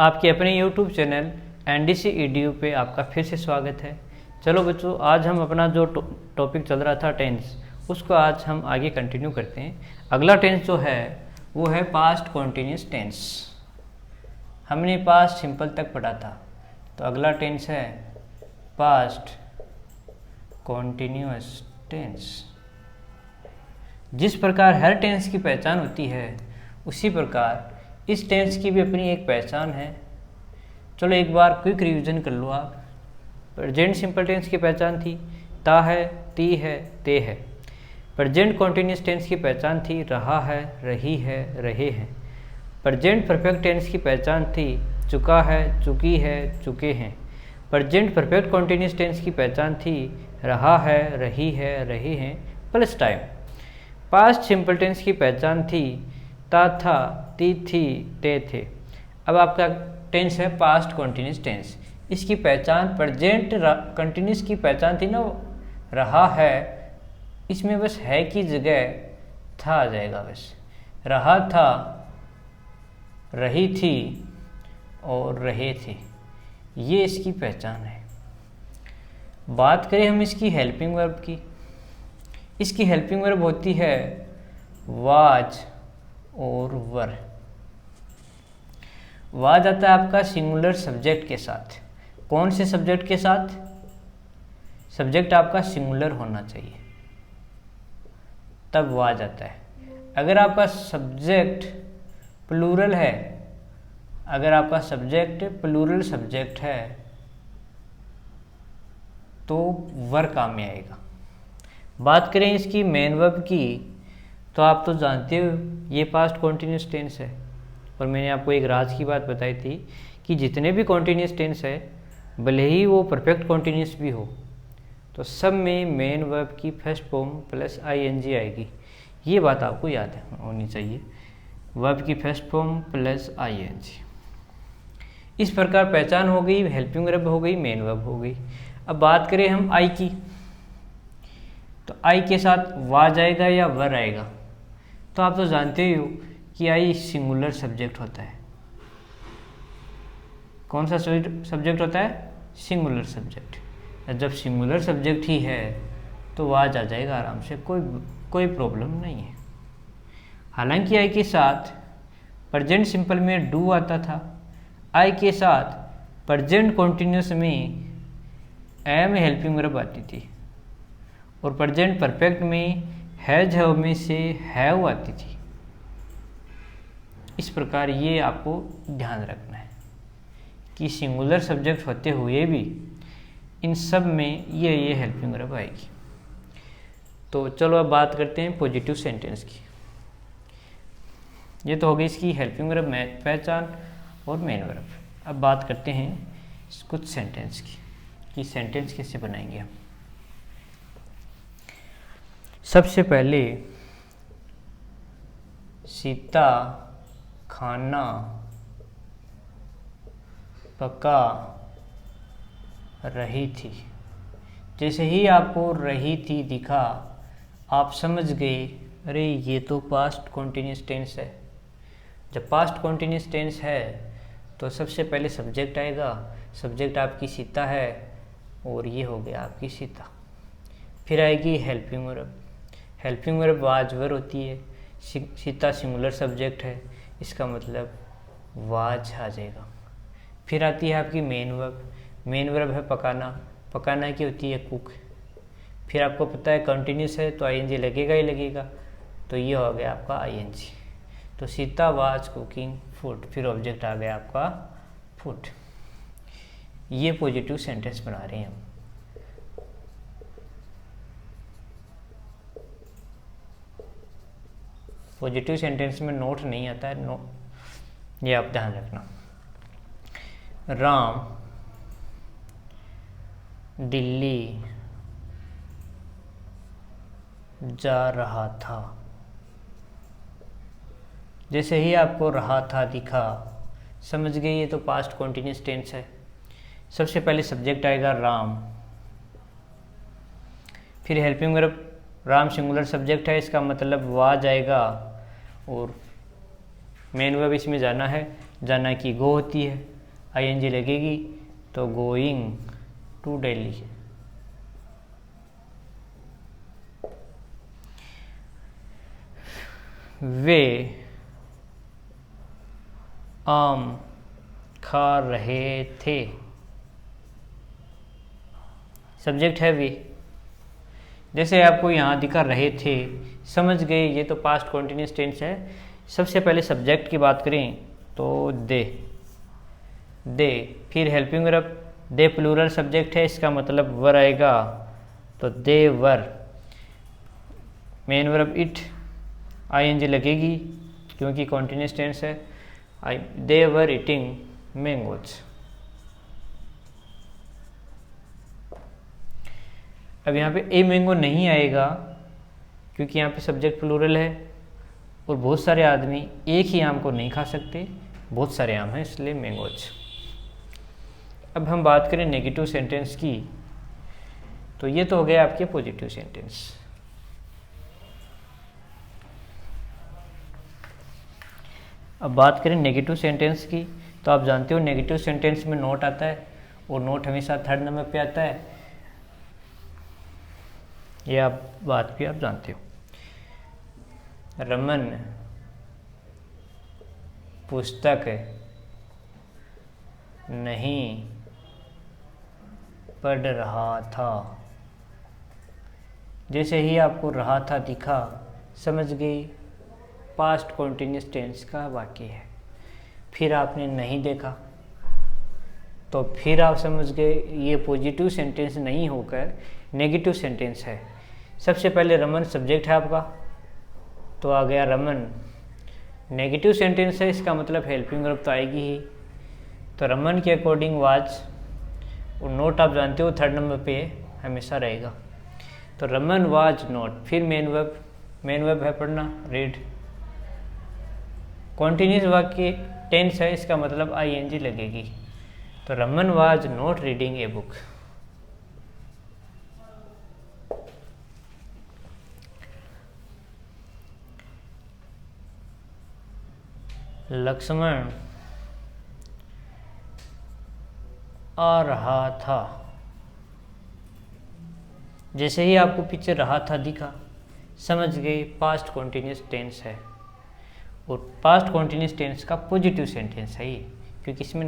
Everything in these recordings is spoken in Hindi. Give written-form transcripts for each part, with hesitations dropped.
आपके अपने YouTube चैनल NDC EDU पे आपका फिर से स्वागत है। चलो बच्चों, आज हम अपना जो टॉपिक चल रहा था टेंस, उसको आज हम आगे कंटिन्यू करते हैं। अगला टेंस जो है वो है पास्ट कॉन्टिन्यूस टेंस। हमने पास्ट सिंपल तक पढ़ा था, तो अगला टेंस है पास्ट कॉन्टिन्यूस टेंस। जिस प्रकार हर टेंस की पहचान होती है, उसी प्रकार इस टेंस की भी अपनी एक पहचान है। चलो एक बार क्विक रिवीजन कर लो आप। प्रेजेंट सिंपल टेंस की पहचान थी ता है, ती है, ते है। प्रेजेंट कॉन्टिन्यूस टेंस की पहचान थी रहा है, रही है, रहे हैं। प्रेजेंट परफेक्ट टेंस की पहचान थी चुका है, चुकी है, चुके हैं। प्रेजेंट परफेक्ट कॉन्टिन्यूस टेंस की पहचान थी रहा है, रही है, रहे हैं plus time. Past simple tense की पहचान थी ता था, ती थी, ते थे। अब आपका टेंस है पास्ट कॉन्टिन्यूस टेंस। इसकी पहचान प्रेजेंट कंटिन्यूस की पहचान थी ना, रहा है, इसमें बस है की जगह था आ जाएगा। बस रहा था, रही थी और रहे थे, ये इसकी पहचान है। बात करें हम इसकी हेल्पिंग वर्ब की। इसकी हेल्पिंग वर्ब होती है वाज और वर। वाज आता है आपका सिंगुलर सब्जेक्ट के साथ। कौन से सब्जेक्ट के साथ? सब्जेक्ट आपका सिंगुलर होना चाहिए, तब वाज आता है। अगर आपका सब्जेक्ट प्लूरल है, अगर आपका सब्जेक्ट प्लूरल सब्जेक्ट है तो वर काम में आएगा। बात करें इसकी मेन वर्ब की, तो आप तो जानते हो ये पास्ट कॉन्टिन्यूस टेंस है। और मैंने आपको एक राज की बात बताई थी कि जितने भी कॉन्टिन्यूस टेंस है, भले ही वो परफेक्ट कॉन्टिन्यूस भी हो, तो सब में मेन वर्ब की फर्स्ट फॉर्म प्लस आईएनजी आएगी। ये बात आपको याद होनी चाहिए, वर्ब की फर्स्ट फॉर्म प्लस आईएनजी। इस प्रकार पहचान हो गई, हेल्पिंग वर्ब हो गई, मेन वर्ब हो गई। अब बात करें हम आई की, तो आई के साथ वाज आएगा या वर आएगा। तो आप तो जानते ही हो कि आई सिंगुलर सब्जेक्ट होता है। कौन सा सब्जेक्ट होता है? Singular subject. जब सिंगुलर सब्जेक्ट ही है तो वाज आ जाएगा आराम से, कोई प्रॉब्लम नहीं है। हालांकि आई के साथ प्रेजेंट सिंपल में डू आता था, आई के साथ प्रेजेंट कॉन्टिन्यूस में एम हेल्पिंग वर्ब आती थी, और प्रेजेंट परफेक्ट में हैज हैव में से हैव आती थी। इस प्रकार ये आपको ध्यान रखना है कि सिंगुलर सब्जेक्ट होते हुए भी इन सब में ये हेल्पिंग वर्ब आएगी। तो चलो अब बात करते हैं पॉजिटिव सेंटेंस की। ये तो हो गई इसकी हेल्पिंग वर्ब पहचान और मेन वर्ब। अब बात करते हैं कुछ सेंटेंस की कि सेंटेंस कैसे बनाएंगे हम। सबसे पहले सीता खाना पका रही थी। जैसे ही आपको रही थी दिखा, आप समझ गए अरे ये तो पास्ट कॉन्टिन्यूस टेंस है। जब पास्ट कॉन्टिन्यूस टेंस है तो सबसे पहले सब्जेक्ट आएगा। सब्जेक्ट आपकी सीता है और ये हो गया आपकी सीता। फिर आएगी helping verb. Helping verb was वर होती है। सीता सिंगुलर सब्जेक्ट है, इसका मतलब वाज आ जाएगा। फिर आती है आपकी मेन वर्ब। मेन वर्ब है पकाना। पकाना की होती है कुक। फिर आपको पता है कंटिन्यूस है तो आईएनजी लगेगा ही लगेगा, तो ये हो गया आपका आईएनजी। तो सीता वाज कुकिंग फूड, फिर ऑब्जेक्ट आ गया आपका फूड। ये पॉजिटिव सेंटेंस बना रहे हैं हम। पॉजिटिव सेंटेंस में नोट नहीं आता है, ये आप ध्यान रखना। राम दिल्ली जा रहा था। जैसे ही आपको रहा था दिखा, समझ गए ये तो पास्ट कॉन्टिन्यूस टेंस है। सबसे पहले सब्जेक्ट आएगा राम, फिर helping verb. Ram singular subject है, इसका मतलब वाज आएगा, और मेन वर्ब इसमें जाना है। जाना की गो होती है, ING लगेगी तो गोइंग टू दिल्ली। वे आम खा रहे थे। सब्जेक्ट है वे। जैसे आपको यहाँ दिखा रहे थे, समझ गए, ये तो पास्ट कॉन्टिन्यूस टेंस है। सबसे पहले सब्जेक्ट की बात करें तो दे, फिर helping verb, they plural subject है, इसका मतलब वर आएगा तो they were. Main verb eat, ING लगेगी क्योंकि कॉन्टिन्यूस टेंस है। They were eating mangoes. अब यहाँ पे ए मैंगो नहीं आएगा क्योंकि यहाँ पे सब्जेक्ट प्लूरल है और बहुत सारे आदमी एक ही आम को नहीं खा सकते, बहुत सारे आम हैं, इसलिए मैंगोज। अब हम बात करें नेगेटिव सेंटेंस की, तो ये तो हो गया आपके पॉजिटिव सेंटेंस। अब बात करें नेगेटिव सेंटेंस की, तो आप जानते हो नेगेटिव सेंटेंस में नोट आता है और नोट हमेशा थर्ड नंबर पे आता है, ये आप बात भी आप जानते हो। रमन पुस्तक नहीं पढ़ रहा था। जैसे ही आपको रहा था दिखा, समझ गई पास्ट कॉन्टिन्यूस टेंस का वाक्य है। फिर आपने नहीं देखा तो फिर आप समझ गए ये पॉजिटिव सेंटेंस नहीं होकर नेगेटिव सेंटेंस है। सबसे पहले रमन सब्जेक्ट है आपका, तो आ गया रमन। नेगेटिव सेंटेंस है, इसका मतलब हेल्पिंग वर्ब तो आएगी ही, तो रमन के अकॉर्डिंग वाज, और नोट आप जानते हो थर्ड नंबर पे हमेशा रहेगा, तो रमन वाज नॉट। फिर मेन वर्ब है पढ़ना, रीड। कॉन्टिन्यूस वाक्य टेंस है, इसका मतलब ING लगेगी, तो Raman was not reading a book. Laxman आ रहा था। जैसे ही आपको पीछे रहा था दिखा, समझ गए पास्ट कॉन्टिन्यूस टेंस है, और पास्ट कॉन्टिन्यूस टेंस का पॉजिटिव सेंटेंस है ये, क्योंकि इसमें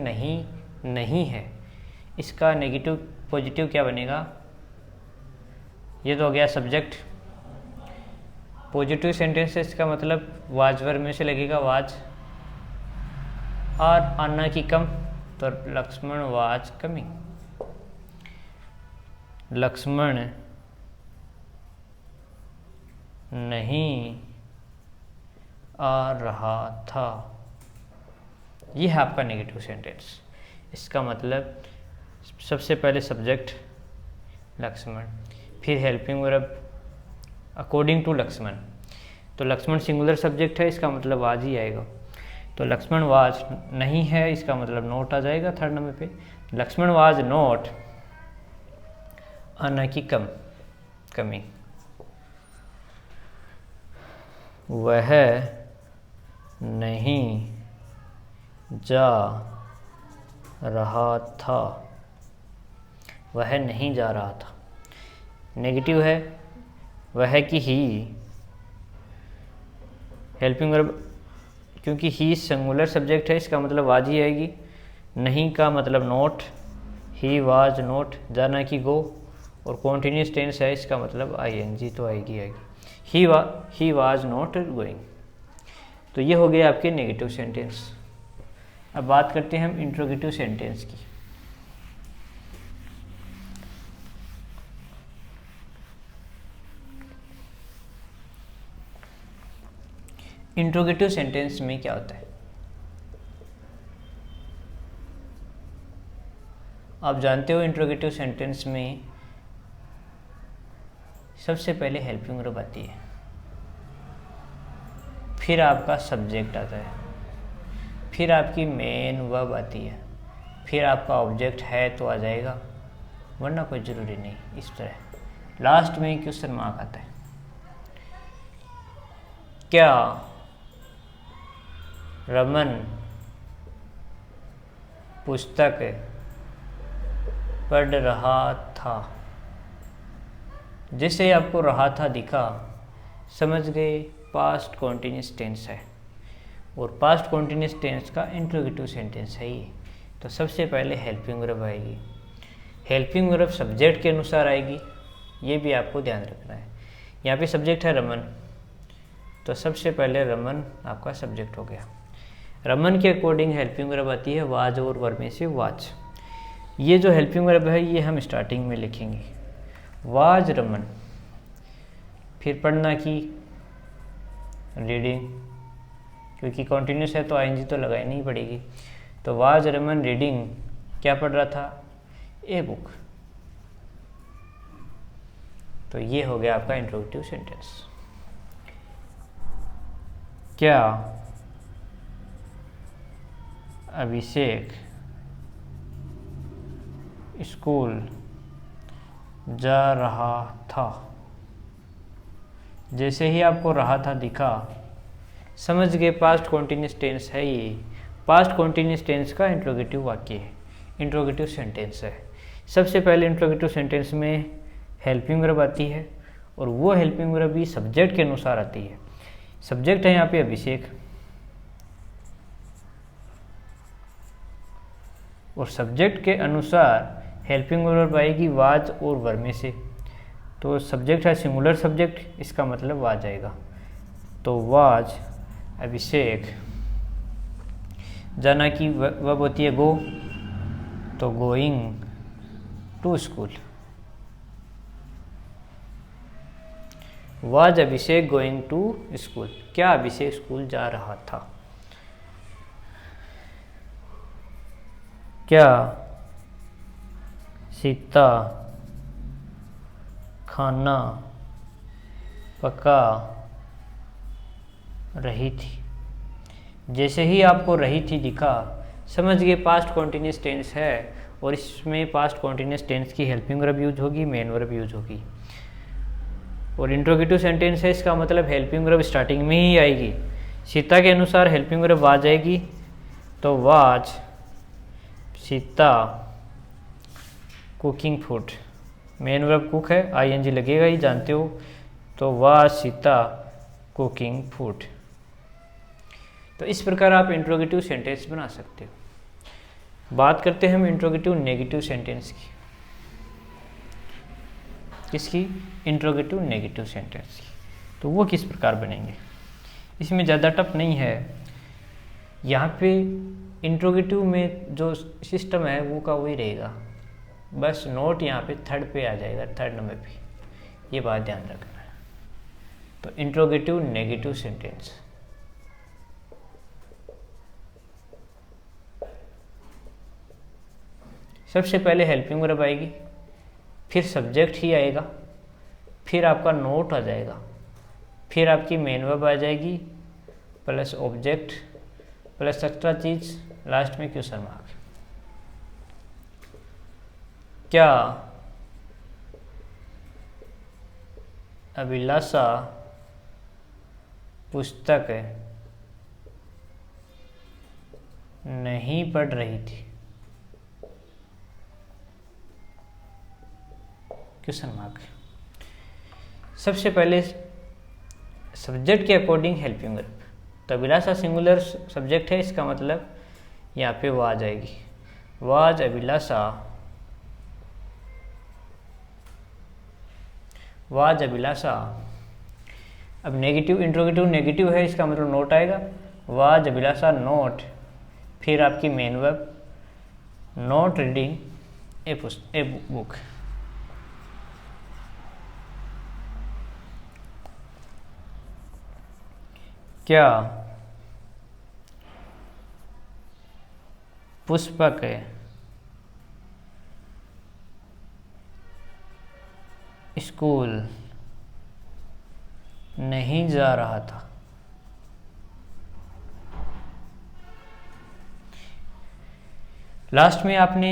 नहीं है। इसका नेगेटिव पॉजिटिव क्या बनेगा, ये तो हो गया सब्जेक्ट। पॉजिटिव सेंटेंस है, इसका मतलब वाज वर्ब में से लगेगा वाज, और आना की कम, तो लक्ष्मण वाज कमिंग। लक्ष्मण नहीं आ रहा था, ये है आपका नेगेटिव सेंटेंस। इसका मतलब सबसे पहले सब्जेक्ट लक्ष्मण, फिर helping verb according to Lakshman, तो लक्ष्मण सिंगुलर सब्जेक्ट है, इसका मतलब वाज ही आएगा, तो लक्ष्मण वाज नहीं है, इसका मतलब नोट आ जाएगा थर्ड नंबर पे। लक्ष्मण वाज नोट, आना की कमी। वह नहीं जा रहा था, वह नहीं जा रहा था। नेगेटिव है, वह की ही, हेल्पिंग वर्ब क्योंकि ही सिंगुलर सब्जेक्ट है, इसका मतलब वाज ही आएगी। नहीं का मतलब नोट, ही वाज नोट, जाना की गो, और कॉन्टिन्यूस टेंस है, इसका मतलब ING तो आएगी। He was not going. तो ये हो गया आपके नेगेटिव सेंटेंस। अब बात करते हैं हम इंट्रोगेटिव सेंटेंस की। इंट्रोगेटिव सेंटेंस में क्या होता है, आप जानते हो इंट्रोगेटिव सेंटेंस में सबसे पहले हेल्पिंग वर्ब आती है, फिर आपका सब्जेक्ट आता है, फिर आपकी मेन वर्ब आती है, फिर आपका ऑब्जेक्ट है तो आ जाएगा, वरना कोई ज़रूरी नहीं। इस तरह लास्ट में क्वेश्चन मार्क आता है। क्या रमन पुस्तक पढ़ रहा था। जैसे ही आपको रहा था दिखा, समझ गए पास्ट कॉन्टिन्यूस टेंस है, और पास्ट कॉन्टिन्यूस टेंस का इंट्रोगेटिव सेंटेंस है ये। तो सबसे पहले हेल्पिंग वर्ब आएगी। हेल्पिंग वर्ब सब्जेक्ट के अनुसार आएगी, ये भी आपको ध्यान रखना है। यहाँ पे सब्जेक्ट है रमन, तो सबसे पहले रमन आपका सब्जेक्ट हो गया। रमन के अकॉर्डिंग हेल्पिंग वर्ब आती है वाज और वर्ब में से वाज। ये जो हेल्पिंग वर्ब है ये हम स्टार्टिंग में लिखेंगे, वाज रमन, फिर पढ़ना की रीडिंग, क्योंकि कॉन्टिन्यूस है तो आईएनजी तो लगाई नहीं पड़ेगी। तो वाज रमन रीडिंग, क्या पढ़ रहा था, ए बुक। तो ये हो गया आपका इंट्रोगेटिव सेंटेंस। क्या अभिषेक स्कूल जा रहा था। जैसे ही आपको रहा था दिखा, समझ गए पास्ट कॉन्टिन्यूस टेंस है ये। पास्ट कॉन्टिन्यूस टेंस का इंट्रोगेटिव वाक्य है, इंट्रोगेटिव सेंटेंस है। सबसे पहले इंट्रोगेटिव सेंटेंस में हेल्पिंग वर्ब आती है, और वो हेल्पिंग वर्ब भी सब्जेक्ट के अनुसार आती है। सब्जेक्ट है यहाँ पे अभिषेक, और सब्जेक्ट के अनुसार हेल्पिंग वर्ब आएगी वाज और वर्ब में से। तो सब्जेक्ट है सिंगुलर सब्जेक्ट, इसका मतलब वाज आएगा। तो वाज अभिषेक, जाना की वर्ब होती है गो, तो going to school. Was Abhishek going to school, क्या अभिषेक स्कूल जा रहा था। क्या सीता खाना पका रही थी। जैसे ही आपको रही थी दिखा, समझ गए पास्ट कॉन्टिन्यूस टेंस है, और इसमें पास्ट कॉन्टिन्यूस टेंस की हेल्पिंग वर्ब यूज होगी, मेन वर्ब यूज होगी। और इंट्रोगेटिव सेंटेंस है, इसका मतलब हेल्पिंग वर्ब स्टार्टिंग में ही आएगी। सीता के अनुसार हेल्पिंग वर्ब वाज आएगी, तो was Sita cooking food. Main verb cook है, आईएनजी लगेगा ही, जानते हो। तो वाज सीता कुकिंग फूड। तो इस प्रकार आप इंट्रोगेटिव सेंटेंस बना सकते हो। बात करते हैं हम इंट्रोगेटिव नेगेटिव सेंटेंस की। किसकी? इंट्रोगेटिव नेगेटिव सेंटेंस की। तो वो किस प्रकार बनेंगे, इसमें ज़्यादा टफ नहीं है। यहाँ पे इंट्रोगेटिव में जो सिस्टम है वो का वही रहेगा, बस नोट यहाँ पे थर्ड पे आ जाएगा, थर्ड नंबर पे, ये बात ध्यान रखना है। तो इंट्रोगेटिव नेगेटिव सेंटेंस, सबसे पहले हेल्पिंग वर्ब आएगी, फिर सब्जेक्ट ही आएगा, फिर आपका नोट आ जाएगा, फिर आपकी मेन वर्ब आ जाएगी, प्लस ऑब्जेक्ट, प्लस एक्स्ट्रा चीज, लास्ट में क्वेश्चन मार्क। क्या अभिलाषा पुस्तक नहीं पढ़ रही थी? Question mark. सबसे पहले सब्जेक्ट के अकॉर्डिंग हेल्पिंग वर्ब। तो अभिलाषा सिंगुलर सब्जेक्ट है, इसका मतलब यहाँ पे वाज आ जाएगी, वाज अभिलाषा, वाज अभिलाषा। अब नेगेटिव, इंट्रोगेटिव नेगेटिव है, इसका मतलब नोट आएगा, वाज अभिलाषा नोट, फिर आपकी main verb, note reading a book. क्या पुष्पक स्कूल नहीं जा रहा था? लास्ट में आपने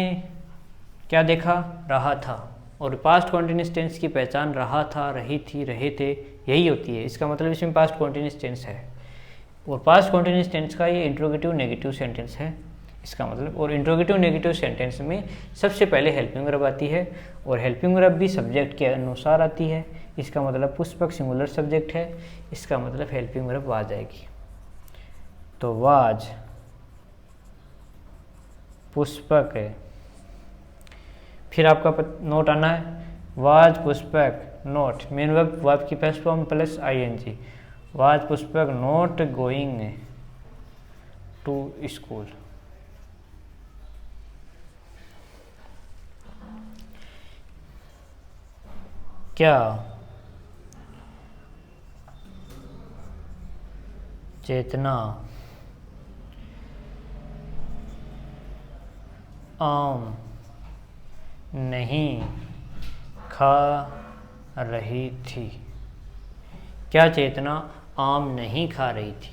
क्या देखा? रहा था। और पास्ट कॉन्टिन्यूस टेंस की पहचान रहा था, रही थी, रहे थे, यही होती है। इसका मतलब इसमें पास्ट कॉन्टिन्यूस टेंस है, और पास्ट कॉन्टिन्यूस टेंस का ये इंट्रोगेटिव नेगेटिव सेंटेंस है। इसका मतलब। और इंट्रोगेटिव नेगेटिव सेंटेंस में सबसे पहले हेल्पिंग वर्ब आती है, और हेल्पिंग वर्ब भी सब्जेक्ट के अनुसार आती है। इसका मतलब पुष्पक सिंगुलर सब्जेक्ट है, इसका मतलब हेल्पिंग वर्ब आ जाएगी। तो वाज पुष्पक है। फिर आपका नोट आना है, was Pushpak not, main verb की first form plus ING, was Pushpak not going to school. क्या चेतना आम नहीं खा रही थी? क्या चेतना आम नहीं खा रही थी?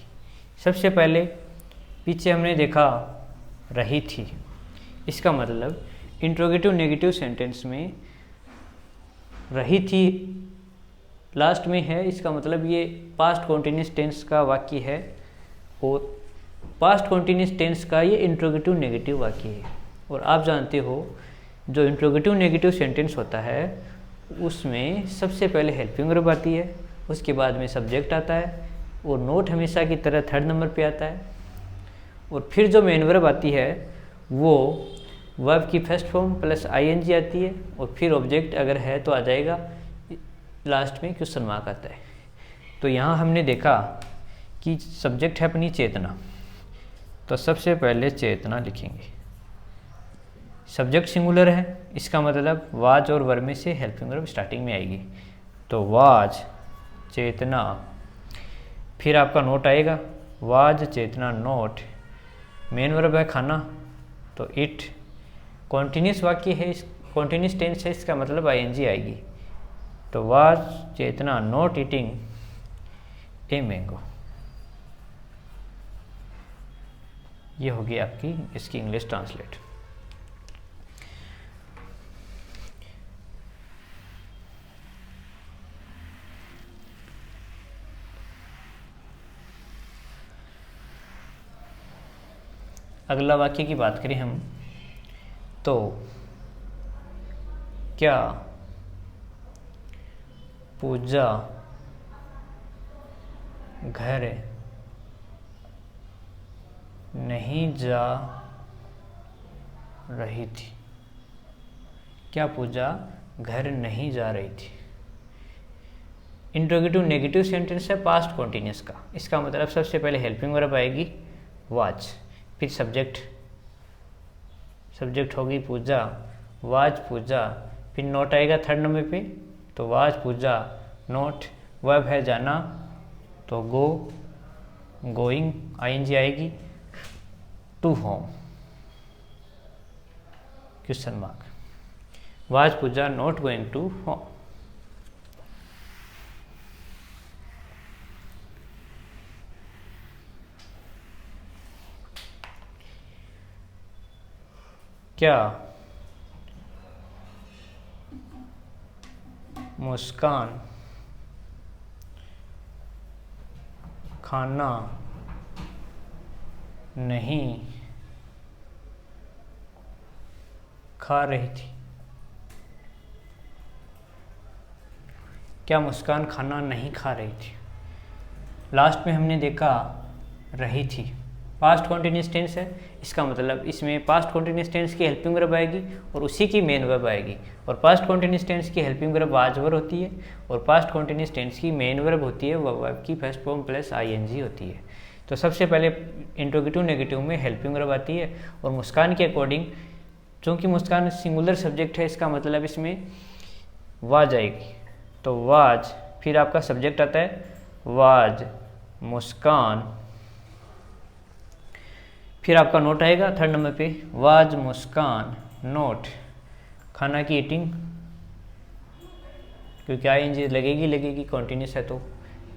सबसे पहले पीछे हमने देखा रही थी, इसका मतलब इंट्रोगेटिव नेगेटिव सेंटेंस में रही थी लास्ट में है, इसका मतलब ये पास्ट कॉन्टिन्यूस टेंस का वाक्य है, और पास्ट कॉन्टिन्यूस टेंस का ये इंट्रोगेटिव नेगेटिव वाक्य है। और आप जानते हो जो इंट्रोगेटिव नेगेटिव सेंटेंस होता है उसमें सबसे पहले हेल्पिंग वर्ब आती है, उसके बाद में सब्जेक्ट आता है, और नोट हमेशा की तरह थर्ड नंबर पे आता है, और फिर जो मेन वर्ब आती है वो वर्ब की फर्स्ट फॉर्म प्लस ING आती है, और फिर ऑब्जेक्ट अगर है तो आ जाएगा, लास्ट में क्वेश्चन मार्क आता है। तो यहाँ हमने देखा कि सब्जेक्ट है अपनी चेतना, तो सबसे पहले चेतना लिखेंगे। सब्जेक्ट सिंगुलर है, इसका मतलब वाज और वर्ब में से हेल्पिंग वर्ब स्टार्टिंग में आएगी, तो वाज चेतना। फिर आपका नोट आएगा, was Chetna not, main verb है खाना, तो इट, कॉन्टिन्यूस वाक्य है, इस कॉन्टिन्यूस टेंस है, इसका मतलब ING आएगी, तो was Chetna not eating a mango. ये होगी आपकी इसकी इंग्लिश ट्रांसलेट। अगला वाक्य की बात करें हम तो क्या पूजा घर नहीं जा रही थी? क्या पूजा घर नहीं जा रही थी? इंट्रोगेटिव नेगेटिव सेंटेंस है पास्ट कॉन्टिन्यूस का, इसका मतलब सबसे पहले हेल्पिंग वर्ब आएगी वाज, फिर सब्जेक्ट होगी पूजा, वाज पूजा, फिर नोट आएगा थर्ड नंबर पे, तो वाज पूजा नोट, वर्ब है जाना, तो गो, गोइंग ING आएगी, to home question mark, was Puja not going to home. क्या मुस्कान खाना नहीं खा रही थी? क्या मुस्कान खाना नहीं खा रही थी? लास्ट में हमने देखा रही थी, पास्ट कॉन्टिन्यूस टेंस है, इसका मतलब इसमें पास्ट कॉन्टिन्यूस टेंस की हेल्पिंग वर्ब आएगी और उसी की मेन वर्ब आएगी, और पास्ट कॉन्टिन्यूस टेंस की हेल्पिंग वर्ब वाज वर्ब होती है, और पास्ट कॉन्टिन्यूस टेंस की मेन वर्ब होती है वर्ब की फर्स्ट फॉर्म प्लस ING होती है। तो सबसे पहले इंट्रोगेटिव नेगेटिव में हेल्पिंग वर्ब आती है, और मुस्कान के अकॉर्डिंग चूँकि मुस्कान सिंगुलर सब्जेक्ट है, इसका मतलब इसमें वाज आएगी, तो वाज, फिर आपका सब्जेक्ट आता है वाज मुस्कान, फिर आपका नोट आएगा थर्ड नंबर पे, वाज मुस्कान नोट खाना की ईटिंग, क्योंकि ING लगेगी कॉन्टिन्यूस है, तो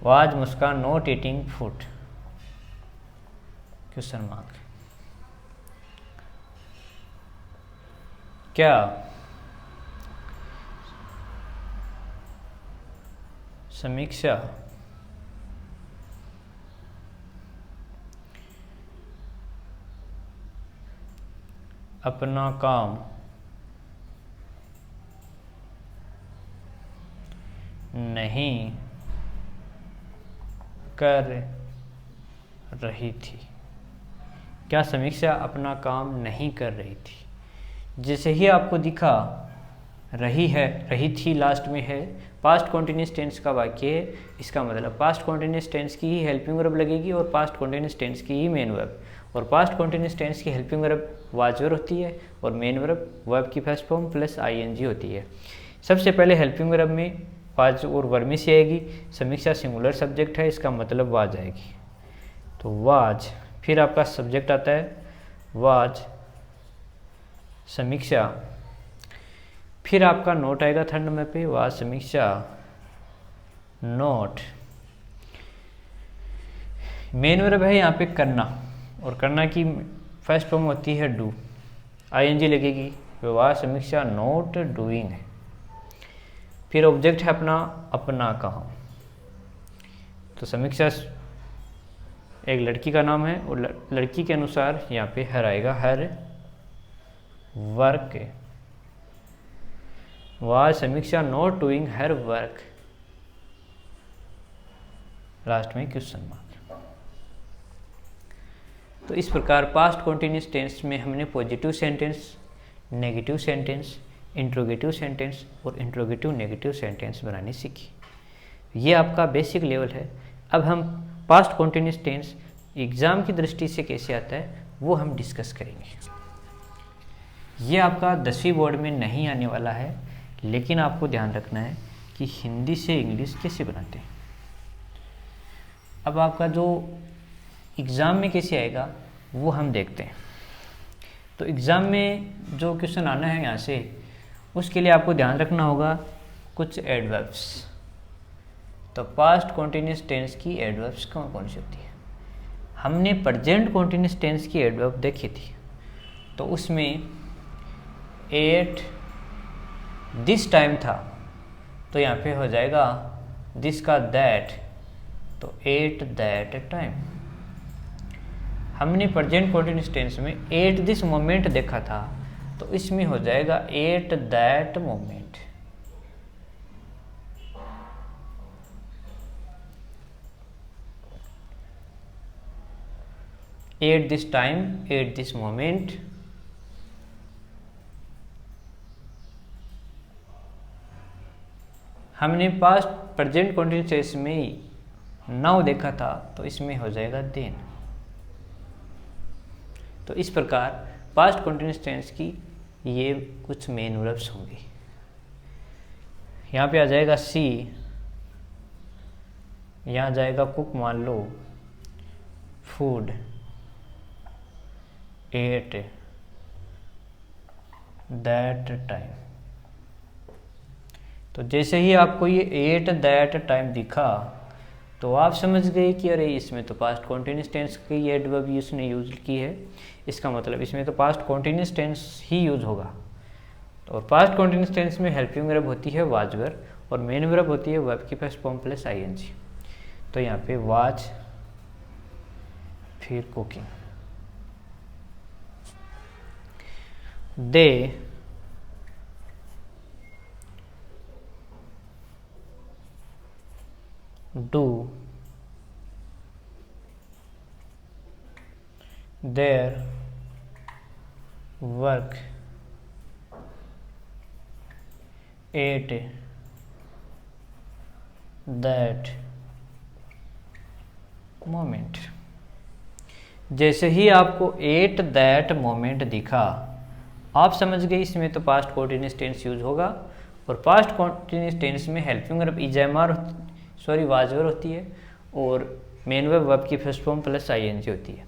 was Muskan note eating food question mark. क्या समीक्षा अपना काम नहीं कर रही थी। क्या समीक्षा अपना काम नहीं कर रही थी? जैसे ही आपको दिखा रही है, रही थी लास्ट में है, पास्ट कॉन्टिन्यूस टेंस का वाक्य है, इसका मतलब पास्ट कॉन्टिन्यूस टेंस की ही हेल्पिंग वर्ब लगेगी और पास्ट कॉन्टिन्यूस टेंस की ही मेन वर्ब। और पास्ट कॉन्टिन्यूस टेंस की हेल्पिंग वर्ब वाज वर्ब होती है और मेन वर्ब की फर्स्ट फॉर्म प्लस आईएनजी होती है। सबसे पहले हेल्पिंग वर्ब में वाज और वर्ब में से आएगी। समीक्षा सिंगुलर सब्जेक्ट है, इसका मतलब वाज आएगी, तो वाज। फिर आपका सब्जेक्ट आता है वाज समीक्षा। फिर आपका नोट आएगा थर्ड नंबर पे, वाज समीक्षा नोट। मेन वर्ब है यहाँ पे करना, और करना की फर्स्ट फॉर्म होती है डू, आईएनजी लगेगी, वाज समीक्षा नोट डूइंग। फिर ऑब्जेक्ट है अपना, अपना काम। तो समीक्षा एक लड़की का नाम है और लड़की के अनुसार यहाँ पे हर आएगा, हर वर्क। वाज समीक्षा not doing her work, last में क्वेश्चन मार्क। तो इस प्रकार पास्ट कॉन्टिन्यूस टेंस में हमने positive sentence, negative sentence, interrogative sentence और इंट्रोगेटिव नेगेटिव सेंटेंस बनानी सीखी। ये आपका बेसिक लेवल है। अब हम पास्ट कॉन्टिन्यूस टेंस एग्ज़ाम की दृष्टि से कैसे आता है वो हम डिस्कस करेंगे। ये आपका 10वीं बोर्ड में नहीं आने वाला है, लेकिन आपको ध्यान रखना है कि हिंदी से इंग्लिश कैसे बनाते हैं। अब आपका जो एग्ज़ाम में कैसे आएगा वो हम देखते हैं। तो एग्ज़ाम में जो क्वेश्चन आना है यहाँ से, उसके लिए आपको ध्यान रखना होगा कुछ एडवर्ब्स। तो पास्ट कॉन्टिन्यूस टेंस की एडवर्ब्स कौन कौन सी होती है? हमने प्रेजेंट कॉन्टिन्यूस टेंस की एडवर्ब देखी थी, तो उसमें एट दिस टाइम था, तो यहाँ पे हो जाएगा दिस का दैट, तो एट दैट टाइम। हमने प्रेजेंट कॉन्टिन्यूस टेंस में एट दिस मोमेंट देखा था, तो इसमें हो जाएगा eight that moment. At this time, at this moment. हमने पास्ट प्रेजेंट कॉन्टिन्यूस टेंस में नाउ देखा था, तो इसमें हो जाएगा देन। तो इस प्रकार पास्ट कॉन्टिन्यूस टेंस की ये कुछ मेन वर्ब्स होंगे। यहाँ पे आ जाएगा सी, यहाँ जाएगा कुक मान लो, फूड, एट दैट टाइम। तो जैसे ही आपको ये एट दैट टाइम दिखा, तो आप समझ गए कि अरे इसमें तो पास्ट कॉन्टिन्यूस टेंस की एडवर्ब उसने यूज की है, इसका मतलब इसमें तो पास्ट कॉन्टिन्यूस टेंस ही यूज होगा। और पास्ट कॉन्टिन्यूस टेंस में हेल्पिंग वर्ब होती है वाज वर्ब और मेन वर्ब होती है वर्ब की फर्स्ट फॉर्म प्लस आईएनजी। तो यहाँ पे वाज, फिर cooking. They do their work at that moment। जैसे ही आपको एट दैट मोमेंट दिखा, आप समझ गए इसमें तो पास्ट कॉन्टिन्यूस टेंस यूज होगा। और पास्ट कॉन्टिन्यूस टेंस में हेल्पिंग वर्ब इजामार वाज वर्ब होती है और मेन वर्ब की फर्स्ट फॉर्म प्लस आईएनजी होती है।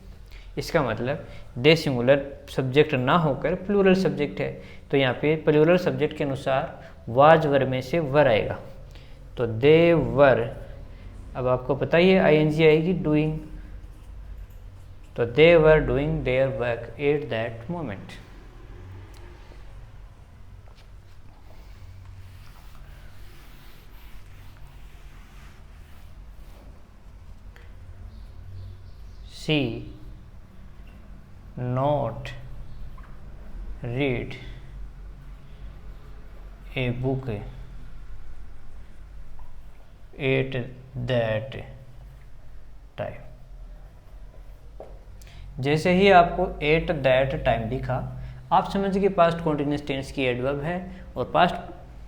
इसका मतलब दे सिंगुलर सब्जेक्ट ना होकर प्लूरल सब्जेक्ट है, तो यहाँ पे प्लूरल सब्जेक्ट के अनुसार वाज वर्ब में से वर आएगा, तो दे वर। अब आपको पता ही है आईएनजी आएगी डूइंग, तो they were doing their work at that moment. She not read a book at that time. जैसे ही आपको एट दैट टाइम दिखा, आप समझ गए पास्ट कॉन्टिन्यूस टेंस की एडवर्ब है, और पास्ट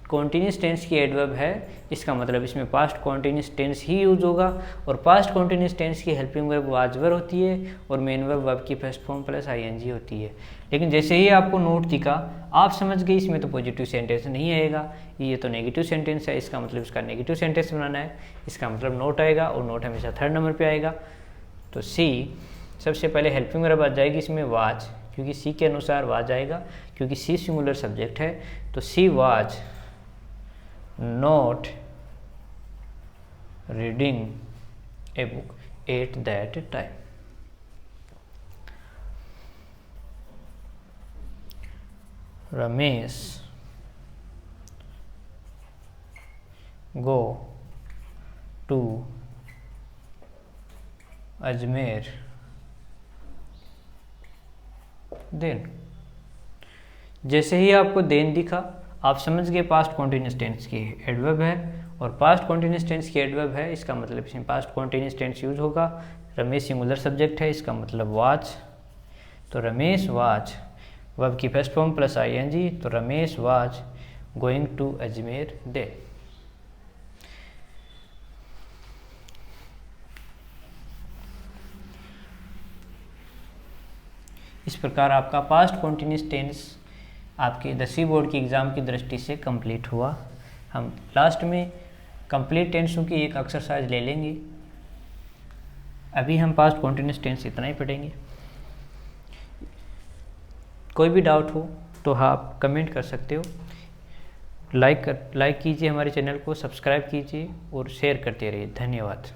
कॉन्टिन्यूस टेंस की एडवर्ब है, इसका मतलब इसमें पास्ट कॉन्टिन्यूस टेंस ही यूज होगा। और पास्ट कॉन्टिन्यूस टेंस की हेल्पिंग वर्ब वाज वर होती है, और मेन वर्ब की फर्स्ट फॉर्म प्लस आईएनजी होती है। लेकिन जैसे ही आपको नोट दिखा, आप समझ गए इसमें तो पॉजिटिव सेंटेंस नहीं आएगा, ये तो नेगेटिव सेंटेंस है, इसका मतलब इसका नेगेटिव सेंटेंस बनाना है, इसका मतलब नोट आएगा, और नोट हमेशा थर्ड नंबर पर आएगा। तो सी सबसे पहले हेल्पिंग वर्ब आ जाएगी इसमें वाज, क्योंकि सी के अनुसार वाज आएगा, क्योंकि सी सिंगुलर सब्जेक्ट है। तो she was not reading a book at that time. Ramesh go to Ajmer then. जैसे ही आपको देन दिखा, आप समझ गए पास्ट कॉन्टिन्यूस टेंस की एडवर्ब है, और पास्ट कॉन्टिन्यूस टेंस की एडवर्ब है, इसका मतलब इसमें पास्ट कॉन्टिन्यूस टेंस यूज होगा। रमेश सिंगुलर सब्जेक्ट है, इसका मतलब वाज। तो रमेश वाज वर्ब की फर्स्ट फॉर्म प्लस आईएनजी, तो Ramesh was going to Ajmer then. इस प्रकार आपका पास्ट कॉन्टिन्यूस टेंस आपके 10वीं बोर्ड की एग्ज़ाम की दृष्टि से कंप्लीट हुआ। हम लास्ट में कंप्लीट टेंसों की एक एक्सरसाइज ले लेंगे। अभी हम पास्ट कॉन्टिन्यूस टेंस इतना ही पढ़ेंगे। कोई भी डाउट हो तो आप कमेंट कर सकते हो। लाइक कीजिए हमारे चैनल को, सब्सक्राइब कीजिए और शेयर करते रहिए। धन्यवाद।